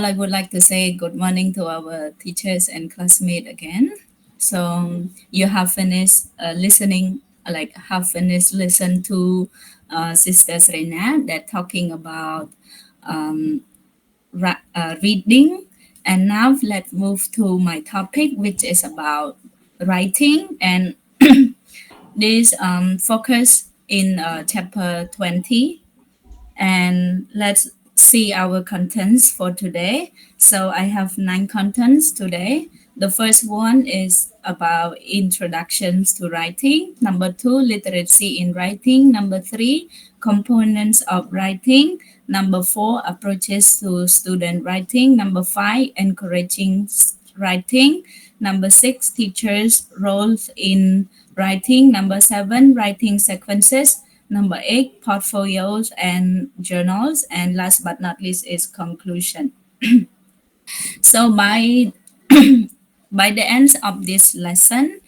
I would like to say good morning to our teachers and classmates again. So you have finished listening, like have finished listen to Sister Serena that talking about um, reading, and now let's move to my topic, which is about writing, and this focus in chapter 20, and let's see our contents for today. So I have 9 contents today. The first one is about introductions to writing. Number 2, literacy in writing. Number 3, components of writing. Number 4, approaches to student writing. Number 5, encouraging writing. Number 6, teachers' roles in writing. Number 7, writing sequences. Number 8, portfolios and journals. And last but not least is conclusion. So by the end of this lesson,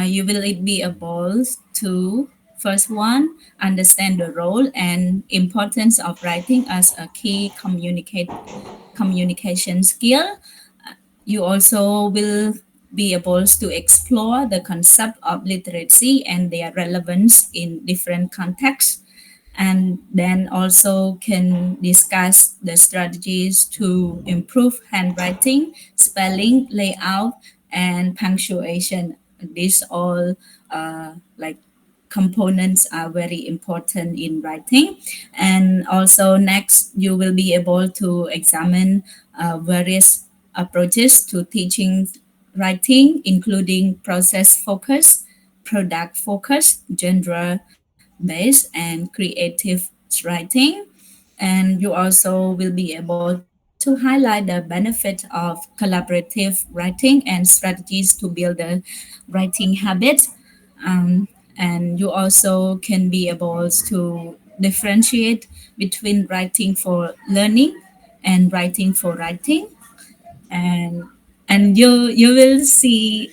you will be able to first one understand the role and importance of writing as a key communication skill. You also will be able to explore the concept of literacy and their relevance in different contexts, and then also can discuss the strategies to improve handwriting, spelling, layout, and punctuation. These all like components are very important in writing. And also next, you will be able to examine various approaches to teaching writing, including process focus, product focus, genre based, and creative writing. And you also will be able to highlight the benefit of collaborative writing and strategies to build the writing habit. And you also can be able to differentiate between writing for learning and writing for writing. And you will see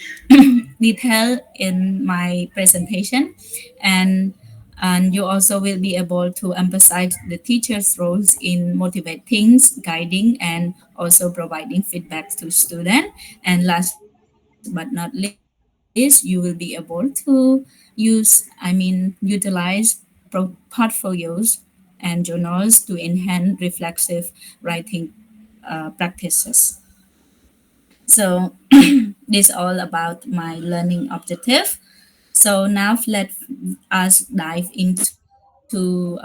detail in my presentation, and and you also will be able to emphasize the teacher's roles in motivating, guiding, and also providing feedback to students. And last but not least, you will be able to utilize portfolios and journals to enhance reflexive writing practices. So this all about my learning objective. So now let us dive into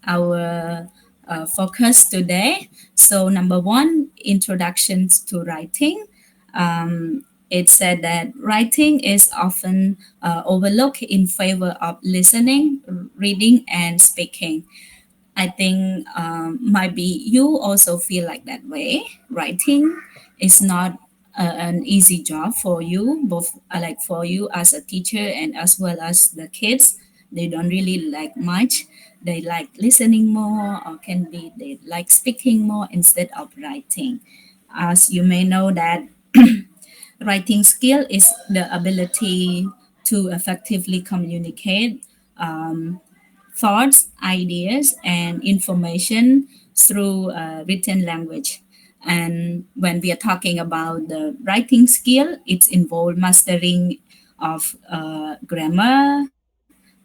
our focus today. So number one, introductions to writing. It said that writing is often overlooked in favor of listening, reading, and speaking. I think might be you also feel like that way. Writing is not an easy job for you, both like for you as a teacher and as well as the kids. They don't really like much. They like listening more, or can be they like speaking more instead of writing. As you may know that writing skill is the ability to effectively communicate thoughts, ideas, and information through written language. And when we are talking about the writing skill, it's involved mastering of grammar,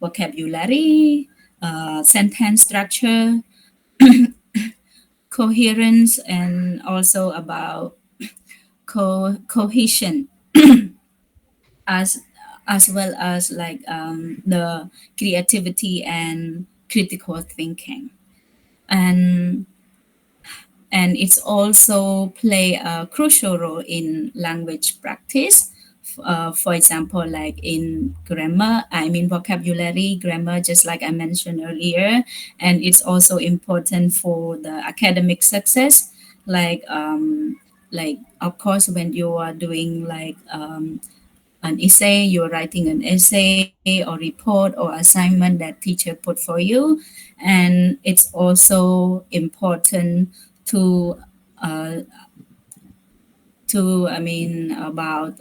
vocabulary, sentence structure, coherence, and also about cohesion, as as well as like the creativity and critical thinking. and and it's also play a crucial role in language practice. For example, like in grammar, I mean vocabulary, grammar, just like I mentioned earlier, and it's also important for the academic success. Like of course, when you are doing like an essay, you're writing an essay or report or assignment that teacher put for you. And it's also important to uh, about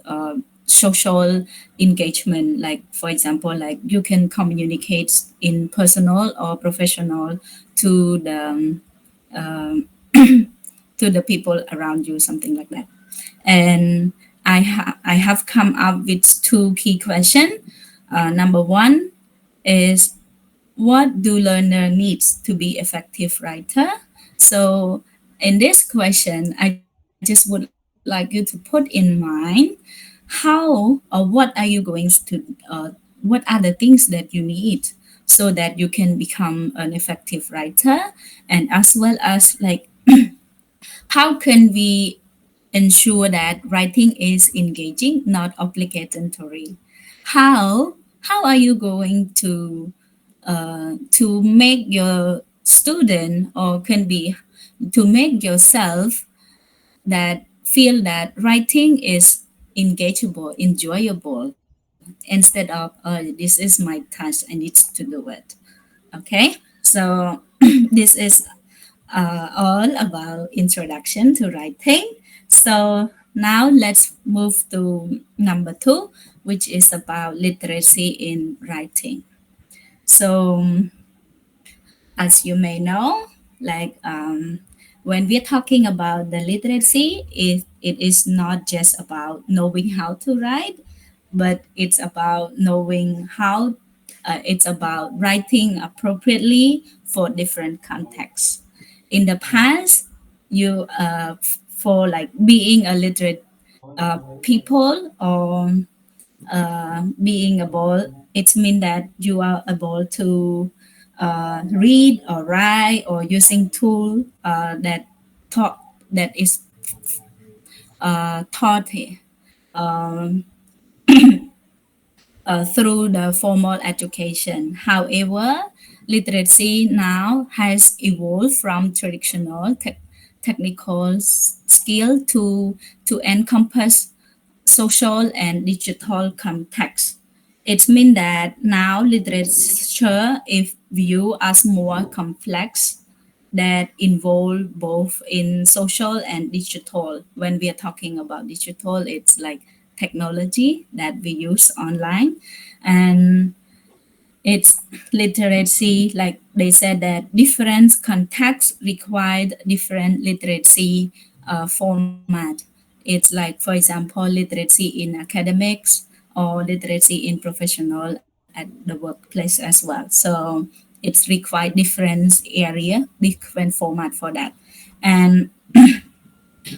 social engagement. Like for example, like you can communicate in personal or professional to the um, to the people around you, something like that. And I have come up with two key questions. Number one is, what do learner needs to be effective writer? So in this question, I just would like you to put in mind how or what are you going to what are the things that you need so that you can become an effective writer, and as well as like how can we ensure that writing is engaging, not obligatory? How are you going to make your student, or can be to make yourself that feel that writing is engageable, enjoyable, instead of this is my task, I need to do it. Okay, so this is all about introduction to writing. So now let's move to number two, which is about literacy in writing. So as you may know, like when we're talking about the literacy, it is not just about knowing how to write, but it's about knowing how, it's about writing appropriately for different contexts. In the past, you for like being a literate people, or being able, it means that you are able to read or write or using tool that taught that is taught um, through the formal education. However, literacy now has evolved from traditional technical skill to encompass social and digital context. It means that now literature is viewed as more complex, that involve both in social and digital. When we are talking about digital, it's like technology that we use online, and it's literacy, like they said that different contexts required different literacy format. It's like, for example, literacy in academics or literacy in professional at the workplace as well. So it's required different area, different format for that. And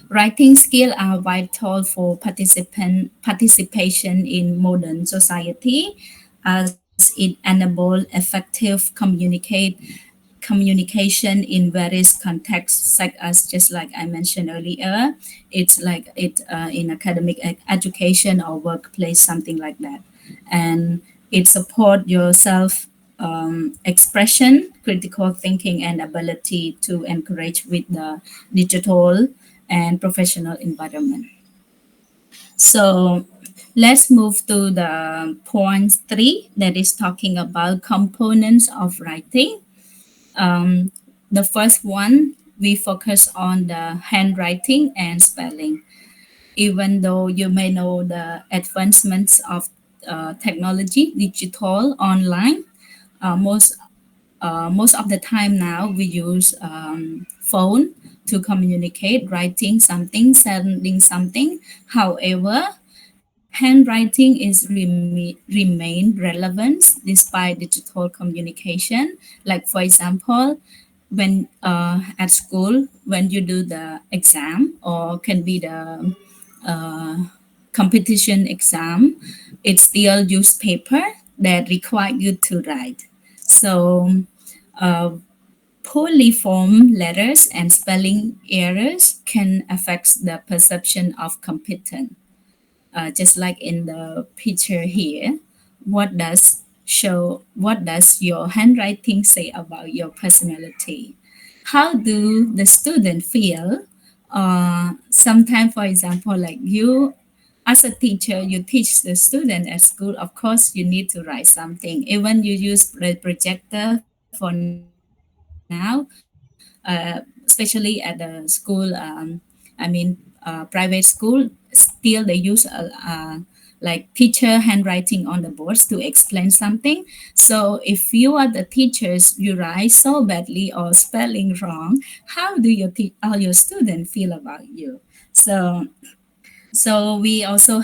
writing skills are vital for participation in modern society, as it enables effective communication in various contexts, such as, just like I mentioned earlier, it's like it in academic education or workplace, something like that. And it support your self expression, critical thinking, and ability to encourage with the digital and professional environment. So let's move to the point three, that is talking about components of writing. Um, the first one, we focus on the handwriting and spelling. Even though you may know the advancements of technology, digital, online, most most of the time now we use phone to communicate, writing something, sending something. However, handwriting is remain relevant despite digital communication. Like for example, when at school, when you do the exam, or can be the uh, competition exam, it still use paper that require you to write. So uh, poorly formed letters and spelling errors can affect the perception of competence. Just like in the picture here, what does your handwriting say about your personality? How do the student feel? Sometimes, for example, like you as a teacher, you teach the student at school, of course you need to write something. Even you use the projector for now, especially at the school, private school, still they use like like teacher handwriting on the boards to explain something. So if you are the teachers, you write so badly or spelling wrong, how do all your students feel about you? So we also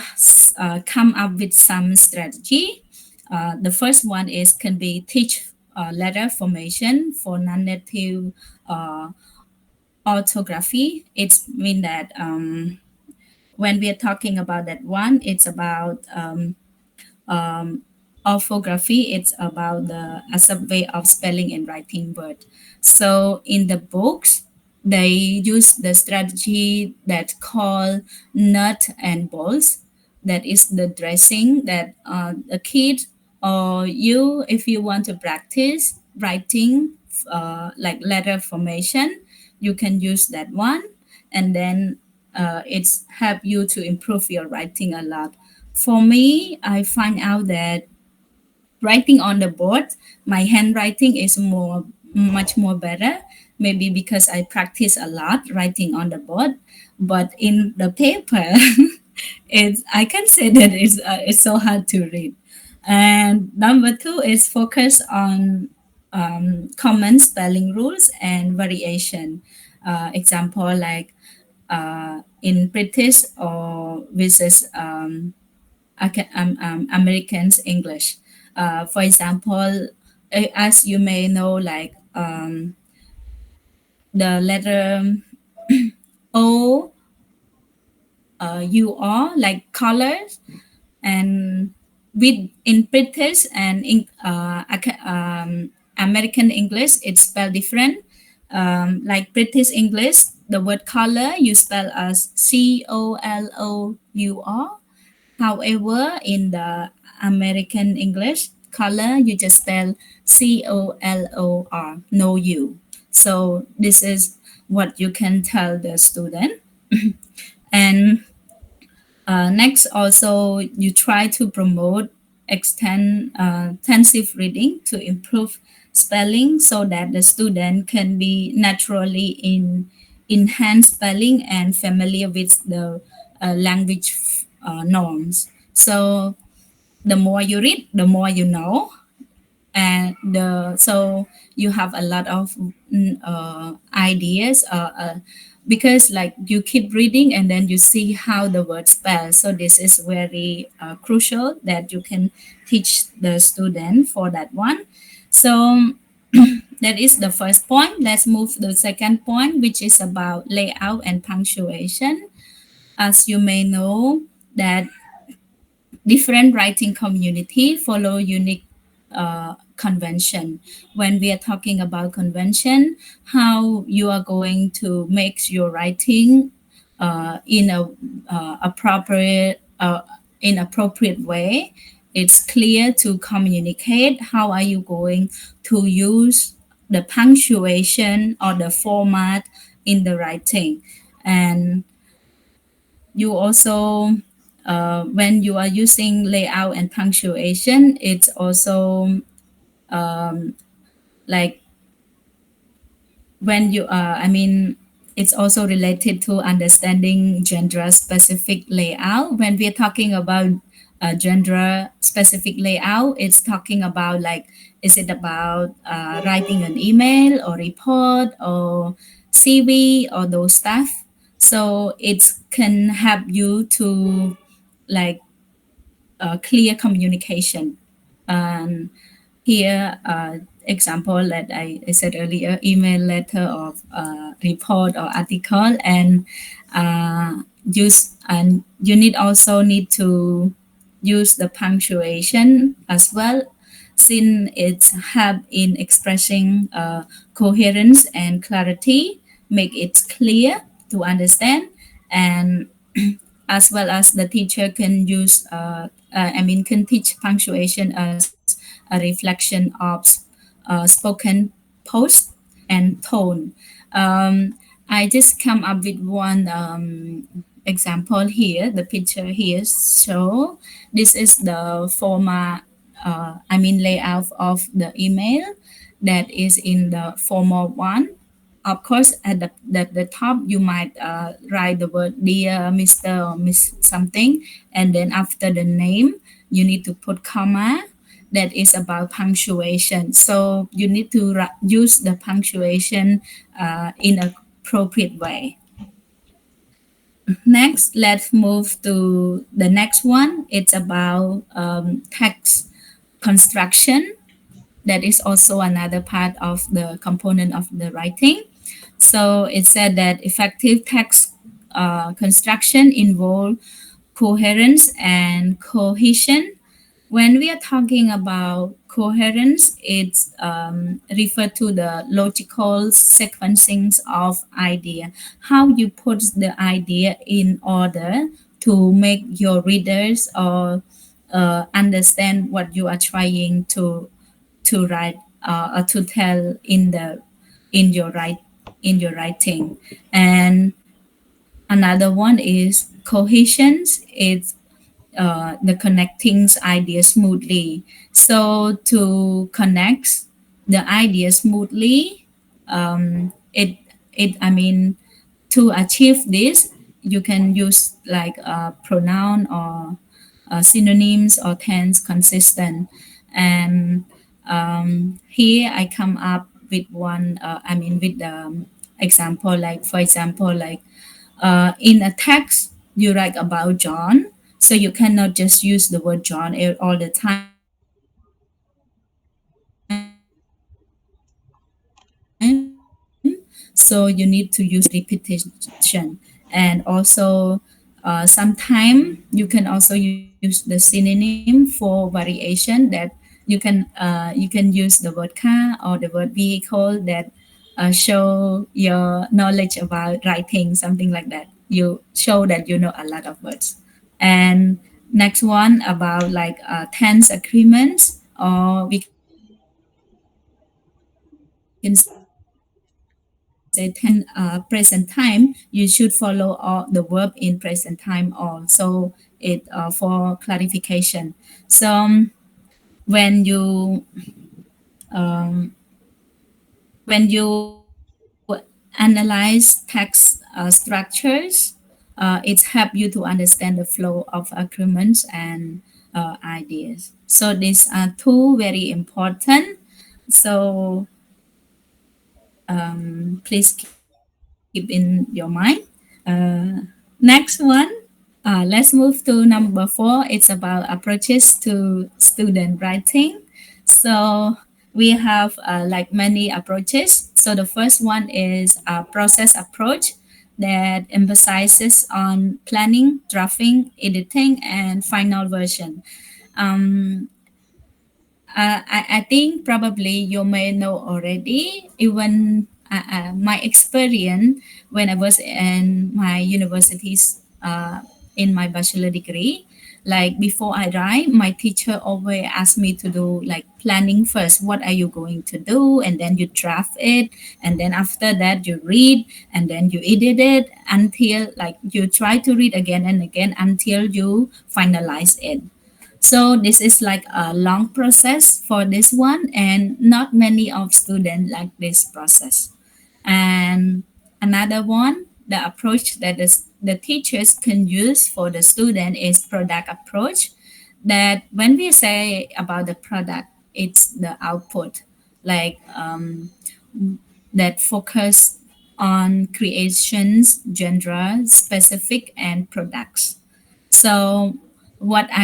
come up with some strategy. The first one is can be teach letter formation for non-native uh, orthography. It's mean that when we are talking about that one, it's about um, orthography. It's about the as a way of spelling and writing word. So in the books, they use the strategy that call nut and bolts. That is the dressing that a kid or you, if you want to practice writing like letter formation, you can use that one, and then it's help you to improve your writing a lot. For me, I find out that writing on the board, my handwriting is much more better. Maybe because I practice a lot writing on the board, but in the paper, it's I can say that it's so hard to read. And number two is focus on common spelling rules and variation. Example like in British or versus Americans English. For example, as you may know, like the letter O, U, R, like colors, and with in British and in American English, it's spelled different. Like British English, the word color you spell as COLOUR. However, in the American English, color you just spell COLOR, no U. So this is what you can tell the student. And next, also you try to promote extensive reading to improve spelling so that the student can be naturally in enhanced spelling and familiar with the language norms. So the more you read, the more you know, and so you have a lot of ideas because like you keep reading and then you see how the word spells. So this is very crucial that you can teach the student for that one. So that is the first point. Let's move to the second point, which is about layout and punctuation. As you may know that different writing community follow unique convention. When we are talking about convention, how you are going to make your writing in appropriate way. It's clear to communicate. How are you going to use the punctuation or the format in the writing? And you also when you are using layout and punctuation, it's also like when you I mean it's also related to understanding gender specific layout. When we're talking about gender specific layout, it's talking about like, is it about writing an email or report or CV or those stuff. So it can help you to like clear communication. And here, example that I said earlier, email, letter, or report or article, and use and you need to use the punctuation as well, since it's help in expressing coherence and clarity, make it clear to understand, and as well as the teacher can use can teach punctuation as a reflection of spoken post and tone. I just come up with one example here. The picture here show this is the format layout of the email that is in the formal one. of course, at the top, you might write the word dear Mr. or Miss something, and then after the name, you need to put comma. That is about punctuation. So you need to use the punctuation in an appropriate way. Next, let's move to the next one. It's about text construction. That is also another part of the component of the writing. So it said that effective text construction involve coherence and cohesion. When we are talking about coherence, it's referred to the logical sequencing of idea, how you put the idea in order to make your readers or understand what you are trying to write or to tell in your write in your writing. And another one is cohesion. It's the connecting idea smoothly. So to connect the idea smoothly, it I mean to achieve this, you can use like a pronoun or synonyms or tense consistent. And here I come up with one. With the example, like for example, like in a text you write about John, so you cannot just use the word John all the time. So you need to use repetition, and also sometime you can also use the synonym for variation, that you can use the word car or the word vehicle that show your knowledge about writing, something like that. You show that you know a lot of words. And next one about like tense agreements, or we can say in present time, you should follow all the verb in present time also, it for clarification. So when you um, when you analyze text structures, it's help you to understand the flow of agreements and ideas. So these are two very important. So please keep in your mind. Next one, let's move to number 4. It's about approaches to student writing. So we have like many approaches. So the first one is a process approach that emphasizes on planning, drafting, editing, and final version. Um, I think probably you may know already. Even my experience when I was in my universities in my bachelor degree, like before I write, my teacher always asked me to do like planning first. What are you going to do? And then you draft it, and then after that you read, and then you edit it until like you try to read again and again until you finalize it. So this is like a long process for this one, and not many of students like this process. And another one, the approach that the teachers can use for the student is product approach. That when we say about the product, it's the output, like that focus on creations, genre, specific, and products. So, what do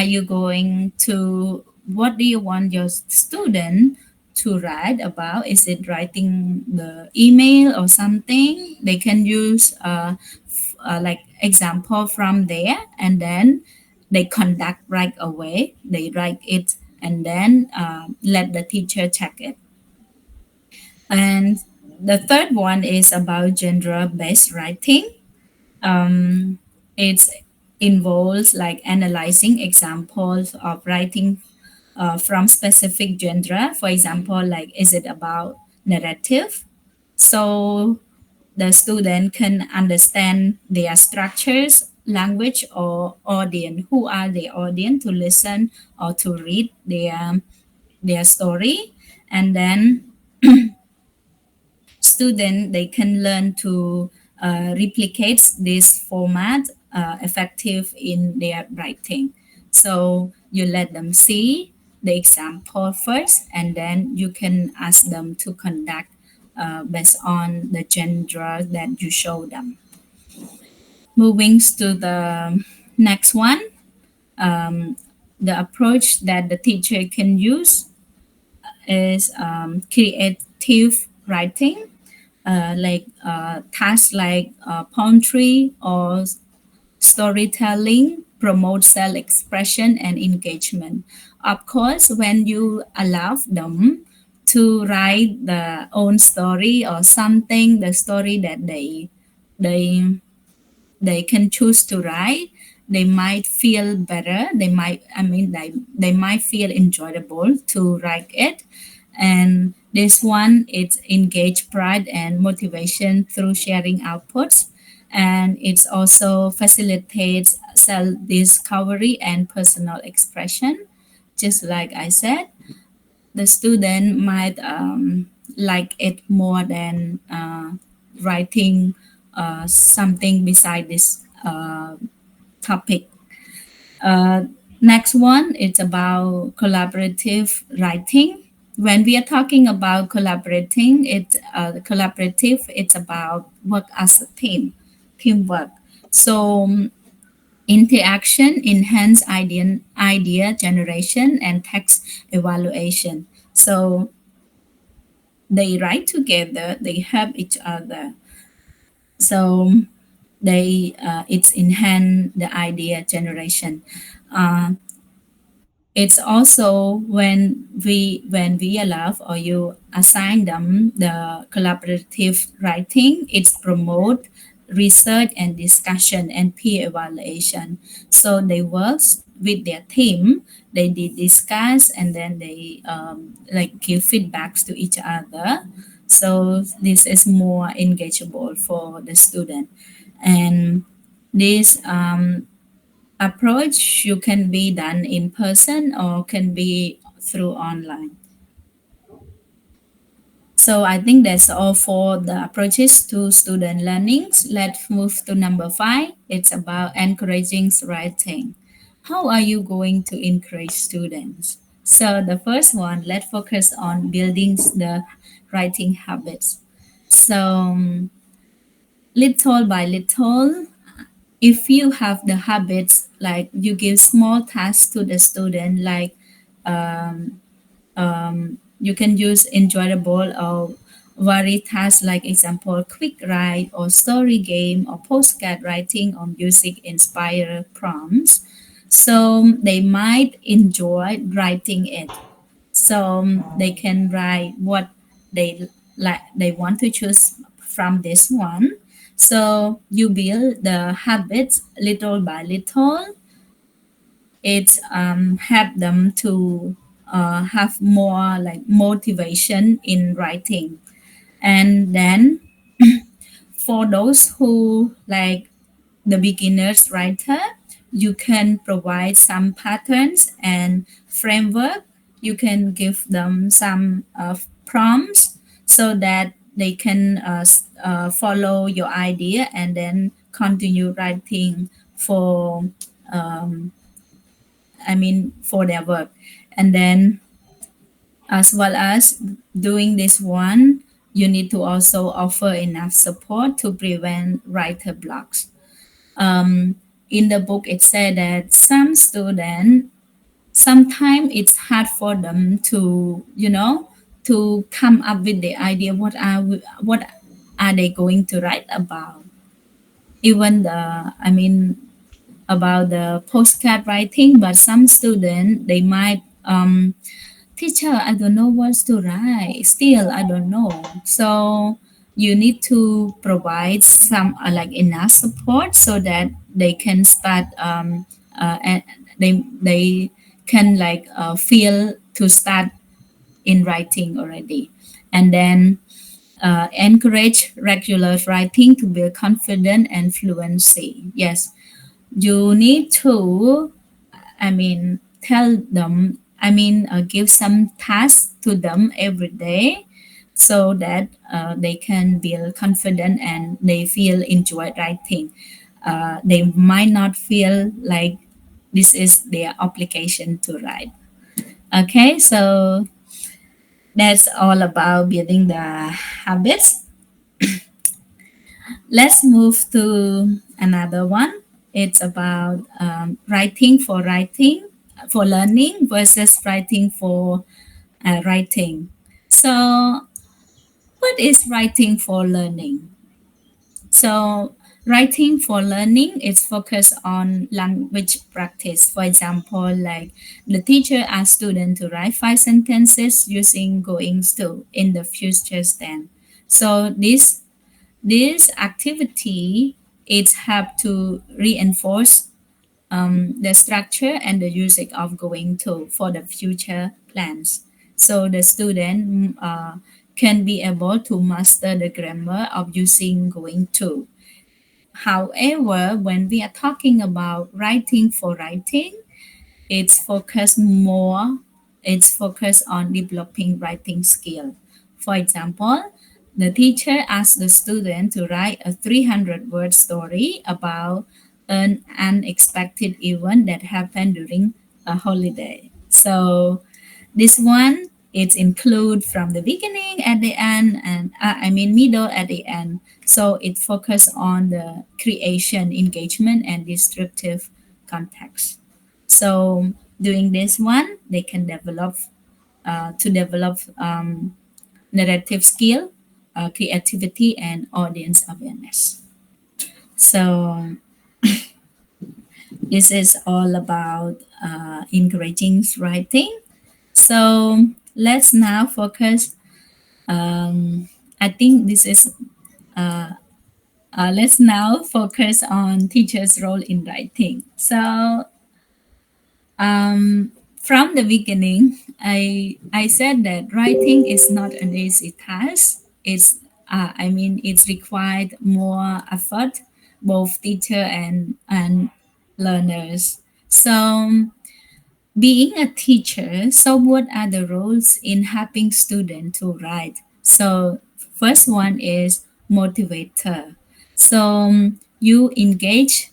you want your student to write about? Is it writing the email or something? They can use like example from there, and then they conduct right away. They write it, and then let the teacher check it. And the third one is about genre-based writing. um, it involves like analyzing examples of writing from specific genre. For example, like is it about narrative? So the student can understand their structures, language, or audience. Who are the audience to listen or to read their story? And then student they can learn to replicate this format effective in their writing. So you let them see the example first, and then you can ask them to conduct based on the genre that you show them. Moving to the next one, um, the approach that the teacher can use is creative writing, like tasks like poetry or storytelling promote self-expression and engagement. Of course, when you allow them to write their own story or something, the story that they they can choose to write, they might feel better, they might feel enjoyable to write it. And this one it's engage pride and motivation through sharing outputs, and it also facilitates self-discovery and personal expression. Just like I said, the student might like it more than writing something beside this topic. Uh, Next one is about collaborative writing. When we are talking about collaborative, it's about work as a team, teamwork. So interaction enhance idea generation and text evaluation. So they write together, they help each other. So they it's enhance the idea generation. Uh, it's also when we allow or you assign them the collaborative writing, it's promote research and discussion and peer evaluation. So they work with their team, they did discuss, and then they like give feedbacks to each other. So this is more engageable for the student. And this approach you can be done in person or can be through online. So I think that's all for the approaches to student learnings. Let's move to number 5. It's about encouraging writing. How are you going to encourage students? So the first one, let's focus on building the writing habits. So little by little, if you have the habits, like you give small tasks to the student, like you can use enjoyable or varied tasks, like example quick write or story game or postcard writing or music inspired prompts, so they might enjoy writing it. So they can write what they like, they want to choose from this one. So you build the habits little by little. It help them to have more like motivation in writing. And then for those who like the beginners writer, you can provide some patterns and framework. You can give them some prompts so that they can follow your idea and then continue writing for for their work. And then as well as doing this one, you need to also offer enough support to prevent writer blocks. In the book it said that some students sometimes it's hard for them to to come up with the idea what are they going to write about. Even the about the postcard writing, but some students they might teacher, I don't know what to write, still I don't know. So you need to provide some like enough support so that they can start and they can like feel to start in writing already. And then encourage regular writing to build confidence and fluency. Yes, you need to tell them, give some tasks to them every day so that they can build confidence and they feel enjoy writing. They might not feel like this is their obligation to write. Okay, so that's all about building the habits. Let's move to another one. It's about writing for learning versus writing for writing. So, what is writing for learning? So, writing for learning is focused on language practice. For example, like the teacher asks students to write 5 sentences using goings to in the future tense. So this activity it help to reinforce the structure and the usage of going to for the future plans. So the student can be able to master the grammar of using going to. However, when we are talking about writing for writing, it's focused more, it's focused on developing writing skill. For example, the teacher asks the student to write a 300-word story about an unexpected event that happened during a holiday. So this one it's include from the beginning at the end and middle at the end. So it focus on the creation, engagement, and descriptive context. So doing this one, they can develop narrative skill, creativity, and audience awareness. So this is all about encouraging writing. So let's now focus. I think this is. Let's now focus on teachers' role in writing. So from the beginning, I said that writing is not an easy task. It's required more effort, both teacher and learners. So being a teacher, so what are the roles in helping students to write? So first one is motivator. So you engage,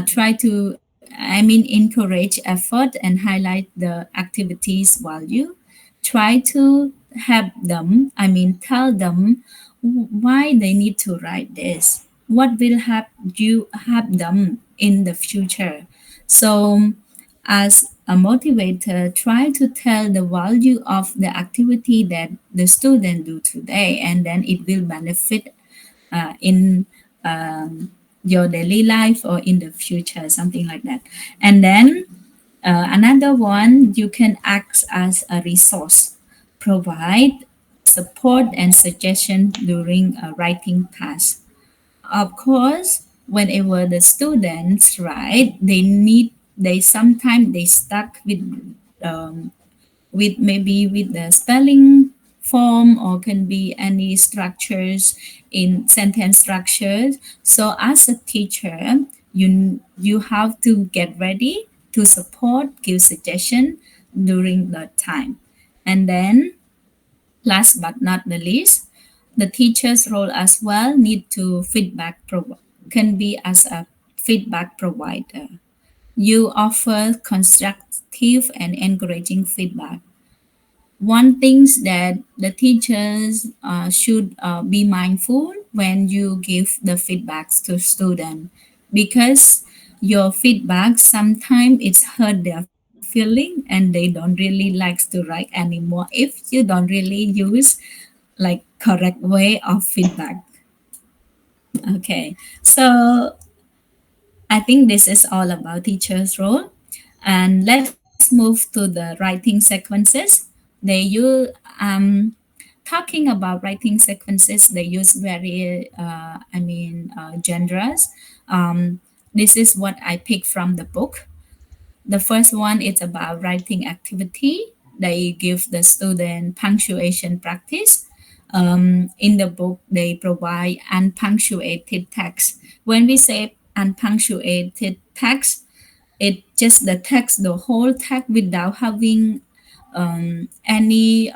try to encourage effort and highlight the activities value. Try to help them, tell them why they need to write this, what will help them in the future. So as a motivator, try to tell the value of the activity that the student do today, and then it will benefit in your daily life or in the future, something like that. And then another one, you can act as a resource, provide support and suggestion during a writing task. Of course, whenever the students write, they sometimes they stuck with maybe with the spelling form or can be any structures in sentence structures. So as a teacher, you have to get ready to support, give suggestion during the time. And then last but not the least, the teacher's role as well need to can be as a feedback provider. You offer constructive and encouraging feedback. One things that the teachers should be mindful when you give the feedbacks to student, because your feedback sometimes it's hurt their feeling and they don't really like to write anymore if you don't really use like correct way of feedback. Okay, so I think this is all about teacher's role. And let's move to the writing sequences. They use talking about writing sequences. They use very genres. This is what I picked from the book. The first one is about writing activity. They give the student punctuation practice. In the book, they provide unpunctuated text. When we say unpunctuated text, it's just the text, the whole text without having any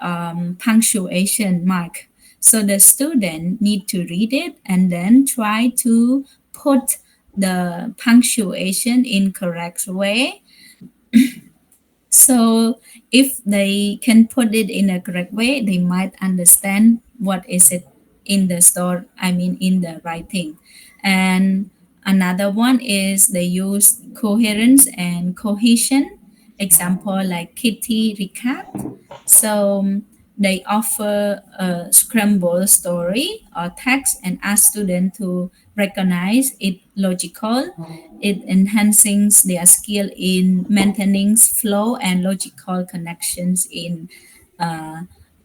punctuation mark. So the student need to read it and then try to put the punctuation in correct way. So if they can put it in a correct way, they might understand what is it in the store, I mean in the writing. And another one is they use coherence and cohesion. Example like Kitty recap. So they offer a scramble story or text and ask students to recognize it logical. It enhances their skill in maintaining flow and logical connections in uh,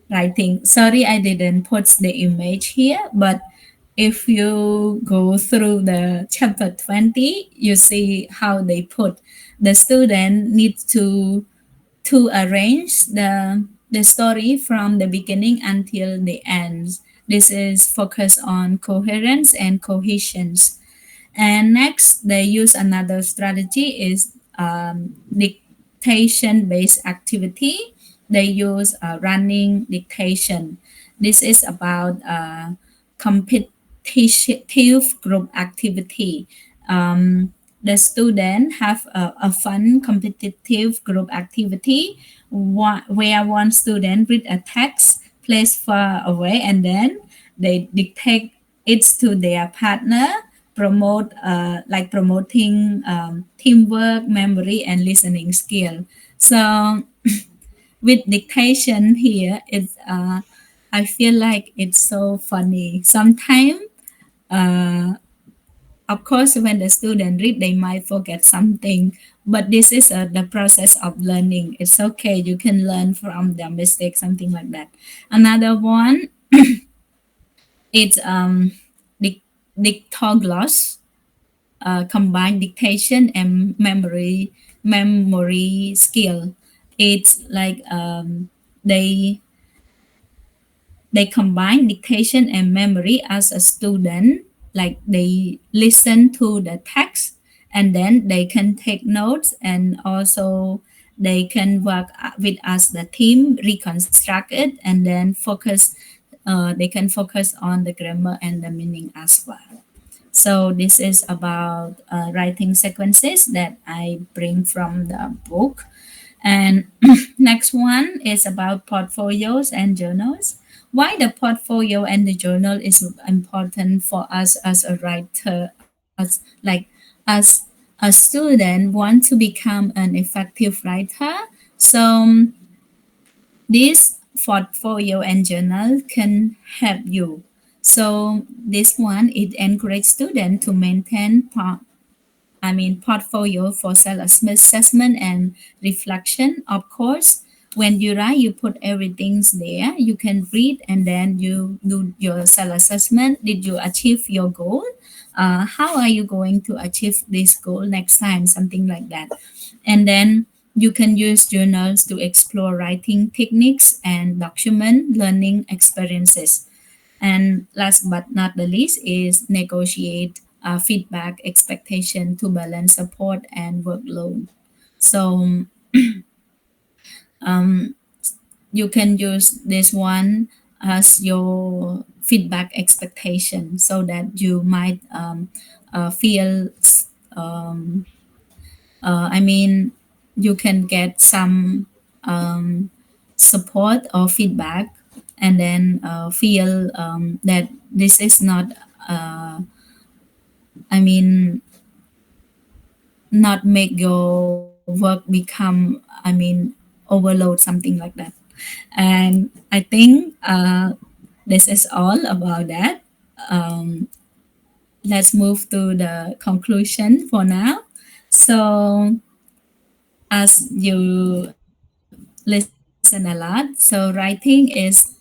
writing. Sorry, I didn't put the image here, but if you go through the chapter 20, you see how they put the student needs to arrange the story from the beginning until the end. This is focus on coherence and cohesions. And next, they use another strategy is dictation-based activity. They use running dictation. This is about competitive group activity. The student have a fun competitive group activity where one student read a text placed far away and then they dictate it to their partner, promoting teamwork, memory, and listening skill. So with dictation here, it's I feel like it's so funny. Sometimes, of course, when the student read, they might forget something, but this is the process of learning. It's okay. You can learn from their mistakes, something like that. Another one, it's dictogloss, combine dictation and memory skill. It's like they combine dictation and memory as a student, like they listen to the text and then they can take notes and also they can work with us the team reconstruct it and then focus they can focus on the grammar and the meaning as well. So this is about writing sequences that I bring from the book. And next one is about portfolios and journals. Why the portfolio and the journal is important for us as a writer, as a student want to become an effective writer. So this portfolio and journal can help you. So this one, it encourages students to maintain portfolio for self-assessment and reflection. Of course, when you write, you put everything's there. You can read and then you do your self-assessment. Did you achieve your goal? How are you going to achieve this goal next time? Something like that. And then you can use journals to explore writing techniques and document learning experiences. And last but not the least is negotiate feedback expectation to balance support and workload. So you can use this one as your feedback expectation so that you might feel I mean you can get some support or feedback and then feel that this is not uh, I mean not make your work become overload, something like that. And I think this is all about that. um, let's move to the conclusion for now. So as you listen a lot, so writing is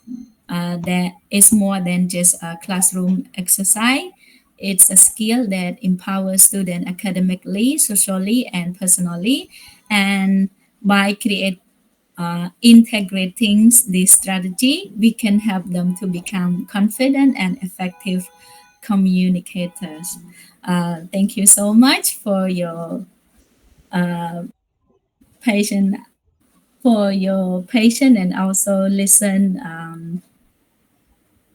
more than just a classroom exercise. It's a skill that empowers students academically, socially, and personally. And by integrating this strategy, we can help them to become confident and effective communicators. Thank you so much for your patient for for your patience and also listen,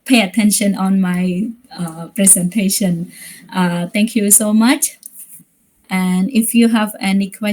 pay attention on my presentation. Thank you so much. And if you have any questions,